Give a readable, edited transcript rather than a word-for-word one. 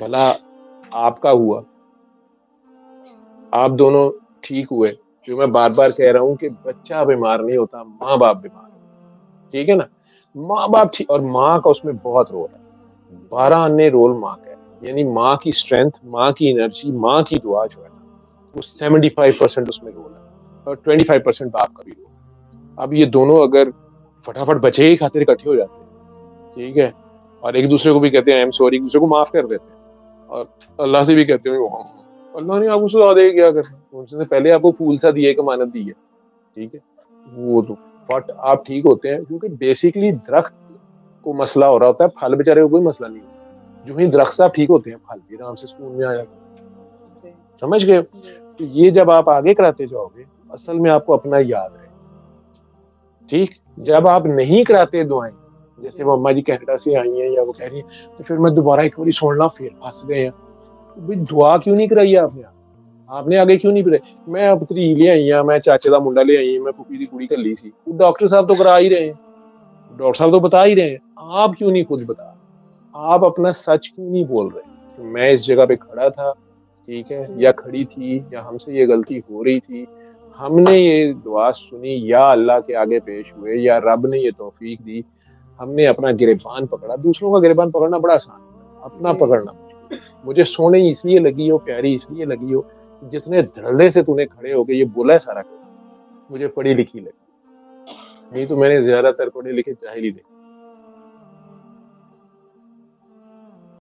بھلا آپ کا ہوا، آپ دونوں ٹھیک ہوئے. جو میں بار بار کہہ رہا ہوں کہ بچہ بیمار نہیں ہوتا، ماں باپ بیمار. ٹھیک ہے نا. ماں باپ ٹھیک، اور ماں کا اس میں بہت رول ہے، 12 رول ماں کا ہے. یعنی ماں کی اسٹرینتھ، ماں کی انرجی، ماں کی دعا جو ہے نا، وہ 75% اس میں رول ہے، اور 25% باپ کا بھی رول ہے. اب یہ دونوں اگر فٹافٹ بچے کی خاطر اکٹھے ہو جاتے ہیں، ٹھیک ہے، اور ایک دوسرے کو بھی کہتے ہیں ایم سوری، ایک دوسرے کو معاف کر دیتے ہیں، اور اللہ سے بھی کہتے ہیں اللہ نے آپ کو سزا دے کیا کرنا، ان سے پہلے آپ کو پھول سا دیے کہ مانت دی ہے. ٹھیک ہے. وہ تو فٹ آپ ٹھیک ہوتے ہیں، کیونکہ بیسیکلی درخت کو مسئلہ ہو رہا ہوتا ہے، پھل بیچارے کو کوئی مسئلہ نہیں ہوتا. جو ہی درخت صاحب ٹھیک ہوتے ہیں، پھل بھی آرام سے سکون میں آ جاتا ہے. سمجھ گئے؟ تو یہ جب آپ آگے کراتے جاؤ گے، اصل میں آپ کو اپنا یاد رہے. ٹھیک. جب آپ نہیں کراتے دعائیں، جیسے وہ اما جی کینیڈا سے آئی ہیں یا وہ کہہ رہی ہیں تو پھر میں دوبارہ ایک بار سن لا، پھر پھنس گئے ہیں. دعا کیوں نہیں کرائی آپ نے آگے کیوں نہیں پڑے؟ میں پتری لے آئی ہوں، میں چاچے کا منڈا لے آئی ہوں، میں پھوپھی کی کڑی کر لی سی. ڈاکٹر صاحب تو کرا ہی رہے ہیں، ڈاکٹر صاحب تو بتا ہی رہے ہیں، آپ کیوں نہیں خود بتا؟ آپ اپنا سچ کیوں نہیں بول رہے کہ میں اس جگہ پہ کھڑا تھا، ٹھیک ہے، یا کھڑی تھی، یا ہم سے یہ غلطی ہو رہی تھی، ہم نے یہ دعا سنی، یا اللہ کے آگے پیش ہوئے، یا رب نے یہ توفیق دی، ہم نے اپنا گریبان پکڑا. دوسروں کا گریبان پکڑنا بڑا آسان ہوتا ہے، اپنا پکڑنا مشکل. مجھے سونے اس لیے لگی ہو، پیاری اس لیے لگی ہو، جتنے دھڑلے سے تو نے کھڑے ہو کے یہ بولا ہے سارا کچھ، مجھے پڑھی لکھی لگی. نہیں تو میں نے زیادہ تر پڑھے لکھے جاہل ہی دیکھے.